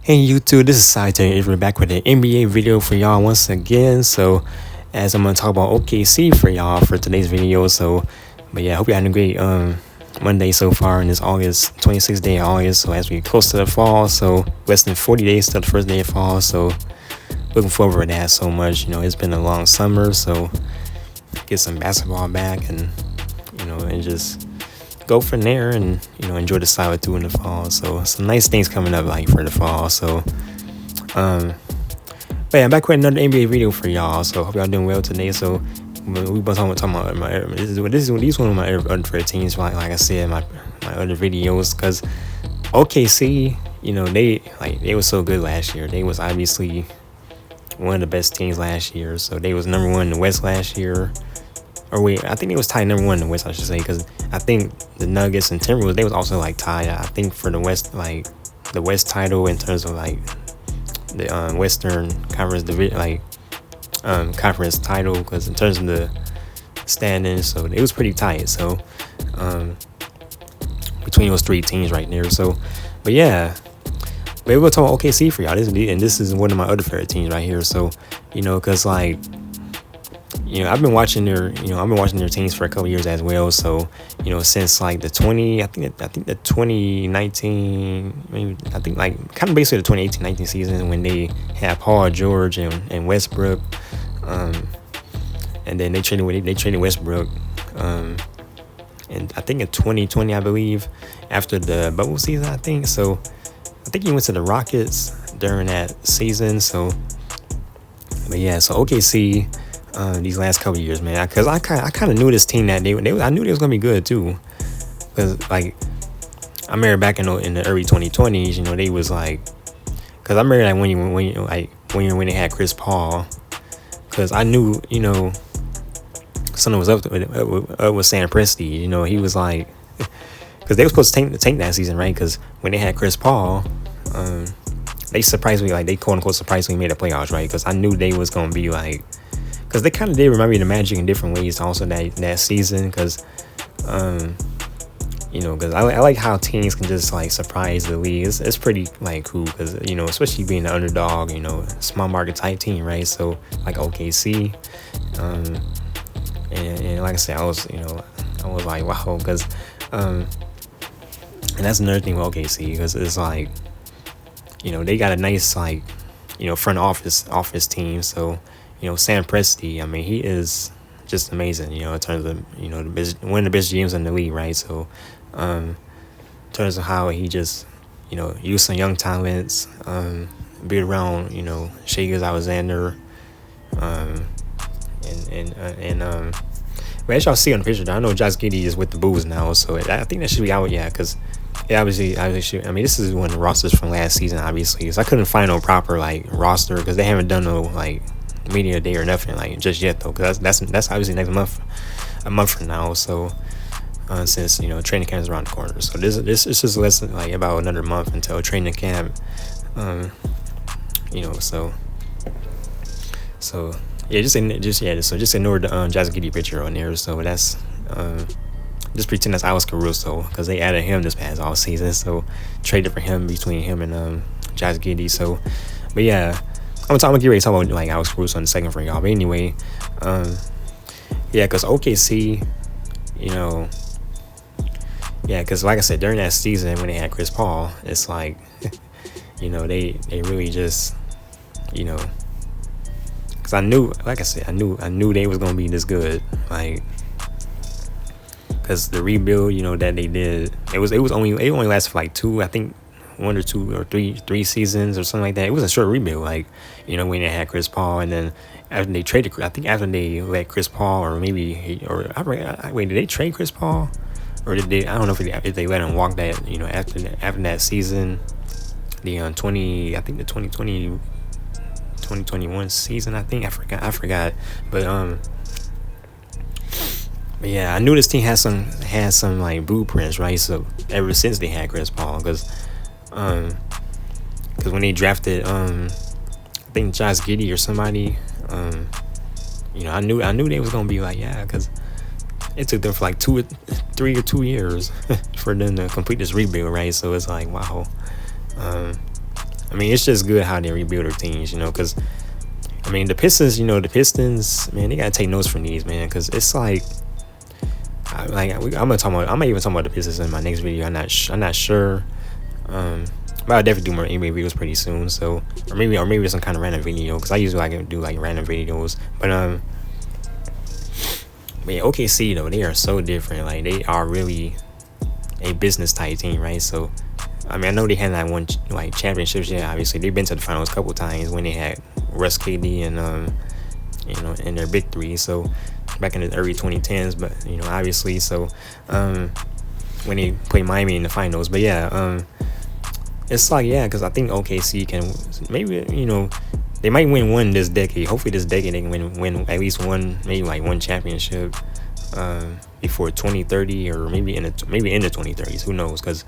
Hey YouTube, this is Saitay Avery back with an NBA video for y'all once again. So, as I'm gonna talk about OKC for y'all for today's video. But yeah, I hope you're having a great Monday so far in this August 26th day of August. So as we get close to the fall, so less than 40 days till the first day of fall. So looking forward to that so much. It's been a long summer, so get some basketball back and and just go from there and enjoy the solitude in the fall. So some nice things coming up like for the fall. So but yeah, I'm back with another NBA video for y'all. So hope y'all doing well today. So we both talking about these one of my other favorite teams. Like I said, my other videos, because OKC, they was so good last year. They was obviously one of the best teams last year. So they was number one in the West last year. Or wait, I think it was tied number one in the West, I should say, because I think the Nuggets and Timberwolves, they was also like tied. I think for the West, like the West title in terms of like the Western Conference division, conference title, because in terms of the standings, so it was pretty tight. So between those three teams right there. So, but yeah, but we'll talk about OKC for y'all. This is one of my other favorite teams right here. So, because like. I've been watching their teams for a couple years as well. So, since like the 2019, maybe like kind of basically the 2018-19 season when they had Paul George and Westbrook, and then they traded Westbrook, and I think in 2020, I believe, after the bubble season, I think. So, I think he went to the Rockets during that season. So, but yeah, so OKC. These last couple of years, man, because I kind of knew this team that I knew they was gonna be good too, because like I remember back in the early 2020s, they was like, because I remember like when they had Chris Paul, because I knew something was up with Sam Presti, he was like, because they were supposed to tank that season, right? Because when they had Chris Paul, they surprisingly, like they quote unquote surprisingly made the playoffs, right? Because I knew they was gonna be like. Because they kind of did remind me of the Magic in different ways also that season. Because, because I like how teams can just like surprise the league. It's pretty like cool because, especially being the underdog, small market type team, right? So like OKC. And like I said, I was like, wow. Because, and that's another thing with OKC because it's like, they got a nice like, front office team. So, Sam Presti, I mean, he is just amazing, in terms of, one of the best GMs in the league, right? So, in terms of how he just, used some young talents, be around, Shai Alexander, but as y'all see on the picture, I know Josh Giddey is with the Bulls now, so I think that should be out, yeah, because obviously, I mean, this is one of the rosters from last season, obviously, so I couldn't find no proper, like, roster, because they haven't done no, like, media day or nothing like just yet though, because that's obviously next month, a month from now. So since training camp is around the corner, so this is just less than like about another month until training camp. So yeah, just ignore the Josh Giddey picture on there. So that's just pretend that's Alex Caruso because they added him this past all season. So traded for him between him and Josh Giddey. So, but yeah. I'm gonna get ready to talk about like Alex Caruso in a second for y'all. But anyway, because OKC, because like I said, during that season when they had Chris Paul, it's like, they really just, because I knew, like I said, I knew they was gonna be this good, like, because the rebuild, that they did, it only lasted for like one or two or three seasons or something like that. It was a short rebuild, like, when they had Chris Paul, and then after they traded, I think after they let Chris Paul, or maybe, did they trade Chris Paul? Or did they, I don't know if they let him walk that, after that season, the 2021 season, I think, I forgot. But yeah, I knew this team had some like blueprints, right? So ever since they had Chris Paul, because when they drafted I think Josh Giddey or somebody, I knew they was gonna be like, yeah, because it took them for like 2 or 2 years for them to complete this rebuild, right? So it's like, wow. I mean, it's just good how they rebuild their teams, because I mean, the Pistons, man, they gotta take notes from these, man, because it's like, I'm gonna even talk about the Pistons in my next video. I'm not sure, but I'll definitely do more NBA videos pretty soon. So, or maybe some kind of random video, because I usually like to do like random videos. But yeah, OKC though, they are so different. Like, they are really a business type team, right? So, I mean, I know they had like one like championships. Yeah, obviously they've been to the finals a couple times when they had Russ, KD, and and their big three. So back in the early 2010s, but obviously, so when they played Miami in the finals. But yeah, it's like, yeah, because I think OKC can maybe they might win one this decade. Hopefully this decade they can win at least one, maybe like one championship before 2030, or maybe in the 2030s. Who knows? Because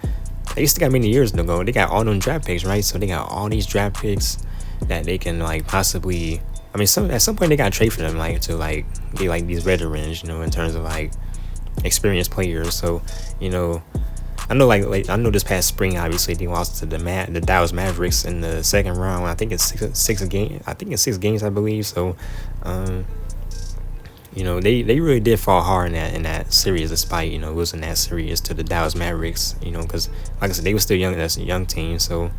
they still got many years to go. They got all them draft picks, right? So they got all these draft picks that they can like possibly. I mean, at some point they gotta trade for them, like to like get like these veterans, in terms of like experienced players. So I know like I know this past spring, obviously they lost to the Dallas Mavericks in the second round. I think it's six games. I think it's 6 games, I believe. So, they really did fall hard in that series, despite losing that series to the Dallas Mavericks. Because like I said, they were still young. That's a young team, so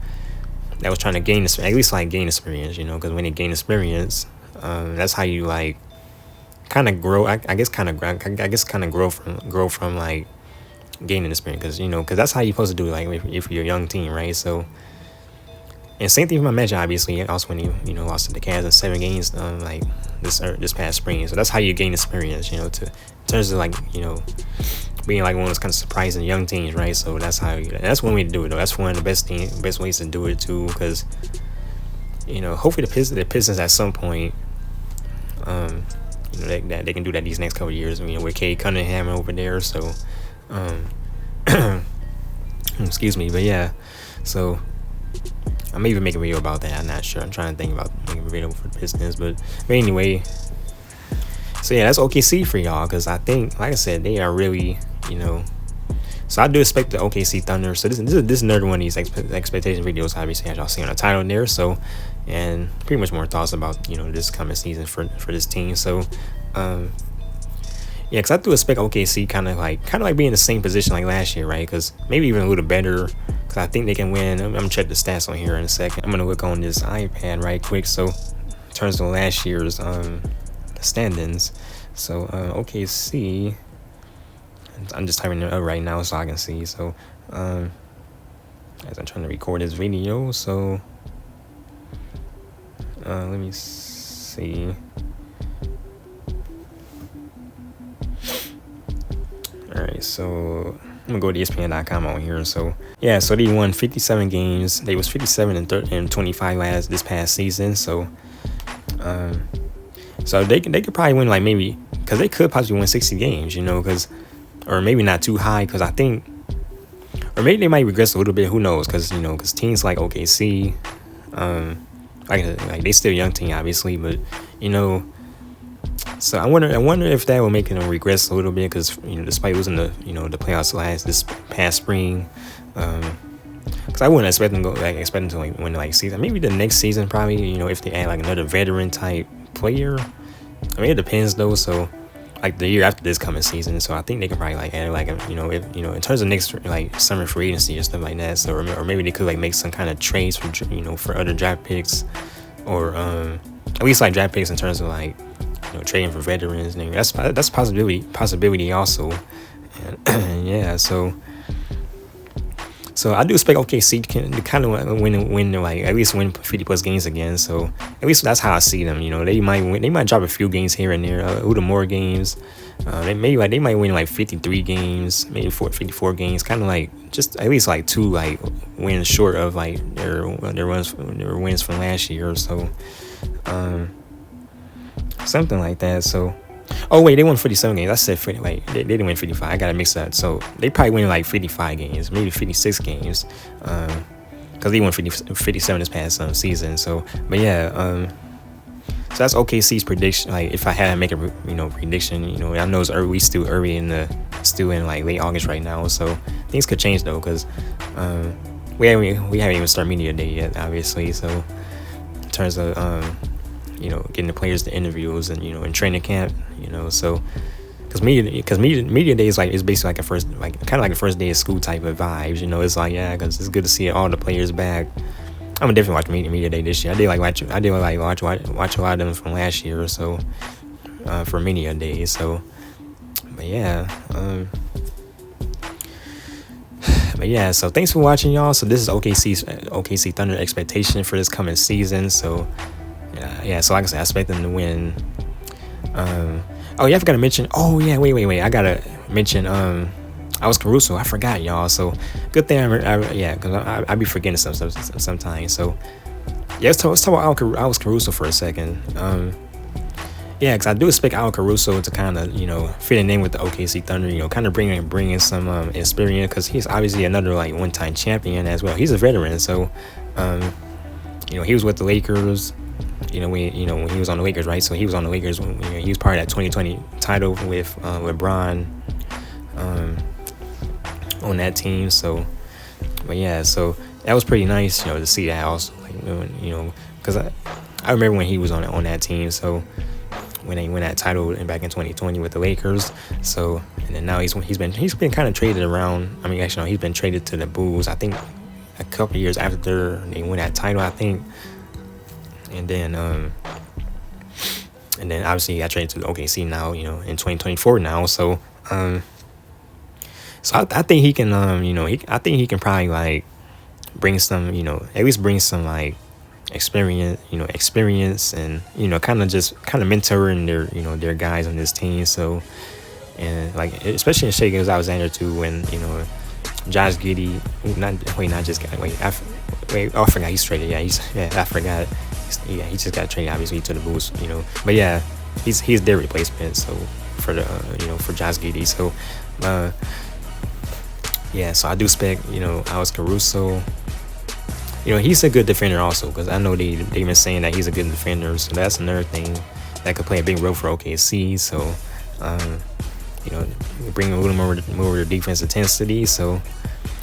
that was trying to gain at least like gain experience. Because when they gain experience, that's how you like kind of grow. I guess kind of grow from like gaining experience, because that's how you're supposed to do it, like if you're a young team, right? So, and same thing for my Magic, obviously. Also, when you lost to the Cavs in 7 games, like this past spring. So that's how you gain experience, in terms of like being like one of those kind of surprising young teams, right? So that's one way to do it, though. That's one of the best ways to do it too, because hopefully the Pistons at some point, that they can do that these next couple of years. With Cade Cunningham over there, so. Excuse me, but yeah, so I may even make a video about that. I'm not sure. I'm trying to think about making a video for the Pistons, but anyway, so yeah, that's OKC for y'all, because I think, like I said, they are really, so I do expect the OKC Thunder. So this is another one of these expectation videos, obviously, as y'all see on the title there. So, and pretty much more thoughts about this coming season for this team. So, yeah, because I do expect OKC kind of like being in the same position like last year, right? Because maybe even a little better, because I think they can win. I'm going to check the stats on here in a second. I'm going to look on this iPad right quick. So, in terms of last year's standings. So, OKC, I'm just typing it up right now so I can see. So, as I'm trying to record this video, so, let me see. Alright, so I'm gonna go to ESPN.com on here. So yeah, so they won 57 games. They was 57 and 25 this past season. So so they could probably win, like, maybe, because they could possibly win 60 games, because, or maybe not too high, because I think, or maybe they might regress a little bit. Who knows? Because because teams like OKC, like they still a young team, obviously, but so I wonder if that will make them regress a little bit, because despite losing the the playoffs this past spring, because I wouldn't expect them to win like season. Maybe the next season, probably, if they add like another veteran type player. I mean, it depends though. So like the year after this coming season, so I think they can probably like add like if in terms of next like summer free agency or stuff like that. So or maybe they could like make some kind of trades for for other draft picks, or at least like draft picks in terms of like trading for veterans. And that's possibility also. And yeah, so I do expect OKC to kind of win like at least win 50+ games again. So at least that's how I see them. They might drop a few games here and there, a little more games. They might win like 53 games, maybe 54 games, kind of like just at least like 2 like wins short of like their wins from last year or so. Something like that. So, oh wait, they won 47 games. I said 50. Wait, they didn't win 55. I gotta mix that. So they probably win like 55 games, maybe 56 games, because they won 57 this past season. So, but yeah, so that's OKC's prediction. Like, if I had to make a prediction, I know it's early. We still early still in like late August right now. So things could change though, because we haven't even started media day yet, obviously. So in terms of getting the players to interviews and in training camp, so because media day is basically like a first kind of like a first day of school type of vibes. It's like, yeah, because it's good to see all the players back. I'm gonna definitely watch media day this year. I did watch a lot of them from last year or so for media day. So, but yeah. So thanks for watching, y'all. So this is OKC Thunder expectation for this coming season. So so like I said, I expect them to win. Oh yeah, I forgot to mention. Oh yeah, wait. I gotta mention. I was Caruso. I forgot, y'all. So good thing because I be forgetting some stuff sometimes. So yeah, let's talk about I was Caruso for a second. Because I do expect Al Caruso to kind of, fit in with the OKC Thunder, kind of bringing some experience, because he's obviously another one-time champion as well. He's a veteran, so he was with the Lakers, when he was on the Lakers, right? So he was on the Lakers when he was part of that 2020 title with LeBron on that team. So, but yeah, so that was pretty nice, to see that also, because I remember when he was on that team. So when they won that title back in 2020 with the Lakers. So, and then now he's been kind of traded around. I mean, actually, no, he's been traded to the Bulls, I think, a couple of years after they won that title, I think. And then obviously he got traded to the OKC now, in 2024 now. So, so I think he can, I think he can probably bring some, at least bring some experience and kind of mentoring their guys on this team. So, and especially in Shai Gilgeous-Alexander too, when Josh Giddey, I forgot he's traded. I forgot. He just got traded obviously to the Bulls. But yeah, he's their replacement. So for the for Josh Giddey. So so I do expect Alex Caruso. He's a good defender also, because I know they've been saying that he's a good defender. So that's another thing that could play a big role for OKC. So, bring a little more defensive intensity. So,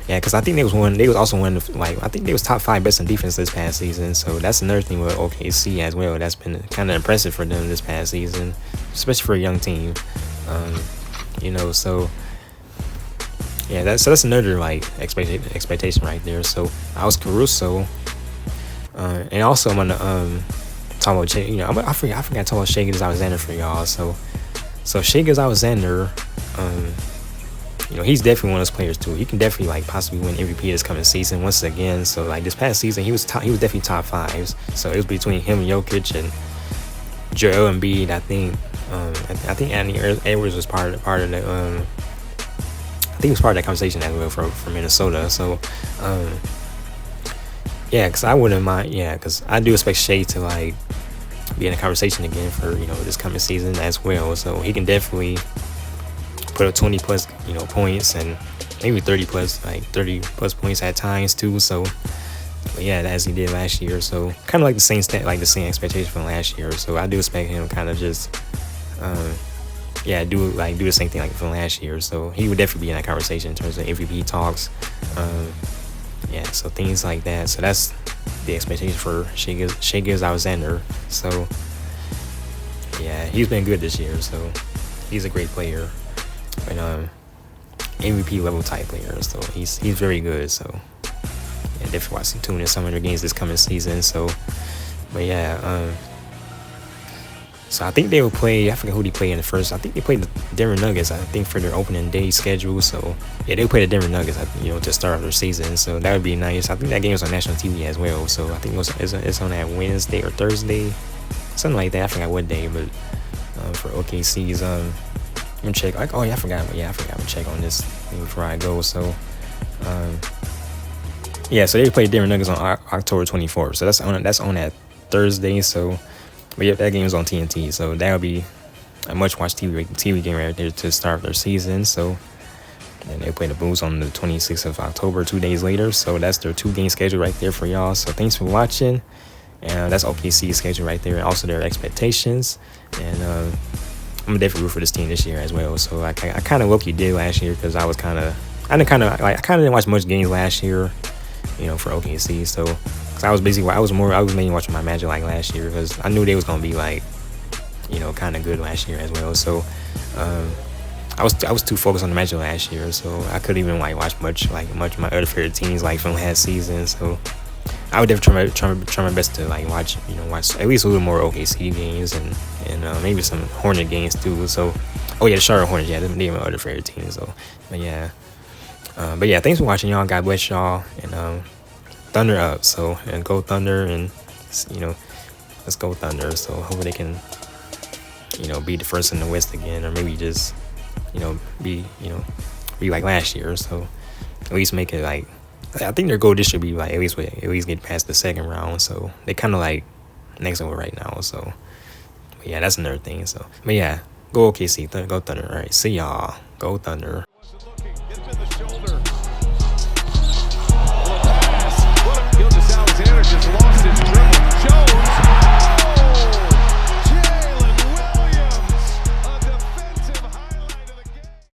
yeah, because I think they was also one of I think they was top 5 best in defense this past season. So that's another thing with OKC as well. That's been kind of impressive for them this past season, especially for a young team. So. Yeah, that's another expectation right there. So I was Caruso, and also I'm gonna talk about I forgot to talk about Shai Gilgeous-Alexander for y'all. So Shai Gilgeous-Alexander, he's definitely one of those players too. He can definitely possibly win MVP this coming season once again. So this past season he was definitely top 5s. So it was between him and Jokic and Joel Embiid. I think Anthony Edwards was part of the. I think he was part of that conversation as well for Minnesota. So, because I wouldn't mind. Yeah, because I do expect Shai to be in a conversation again for this coming season as well. So he can definitely put up 20 plus points and maybe 30 plus points at times too. So, but yeah, as he did last year. So kind of the same the same expectation from last year. So I do expect him kind of just. Do the same thing from last year. So he would definitely be in that conversation in terms of MVP talks. So things like that. So that's the expectation for Shai Gilgeous-Alexander. So yeah, he's been good this year. So he's a great player, and MVP level type player. So he's very good. So yeah, definitely watch tune in some of their games this coming season. So, but yeah. So I think they will play. I forget who they play in the first. I think they played the Denver Nuggets. I think for their opening day schedule. So yeah, they play the Denver Nuggets. To start their season. So that would be nice. I think that game was on national TV as well. So I think it's on that Wednesday or Thursday, something like that. I forgot what day, but for OKC's I'm gonna check. I forgot. Yeah, I forgot. I'm gonna check on this before I go. So so they play Denver Nuggets on October 24th. So that's on that Thursday. So. But yeah, that game is on TNT, so that'll be a much-watched TV game right there to start their season. So, and they play the Bulls on the 26th of October, 2 days later. So that's their 2-game schedule right there for y'all. So thanks for watching, and that's OKC's schedule right there, and also their expectations. And I'm gonna definitely root for this team this year as well. So I kind of low-key did last year because I didn't watch much games last year. for OKC. So, cause I was mainly watching my Magic like last year because I knew they was gonna be like, kind of good last year as well. So, I was too focused on the Magic last year, so I couldn't even like watch much of my other favorite teams like from last season. So, I would definitely try my best to like watch at least a little more OKC games and maybe some Hornet games too. So, oh yeah, the Charlotte Hornets, yeah, they're my other favorite teams. So, but yeah, thanks for watching, y'all. God bless y'all, and Thunder up. So, and go Thunder, and let's go Thunder. So hopefully they can be the first in the West again, or maybe just be like last year. So at least make it like. I think their goal this should be like at least get past the second round. So they kind of like next over right now. So but yeah, that's another thing. So but yeah, go OKC, go Thunder. All right, see y'all. Go Thunder.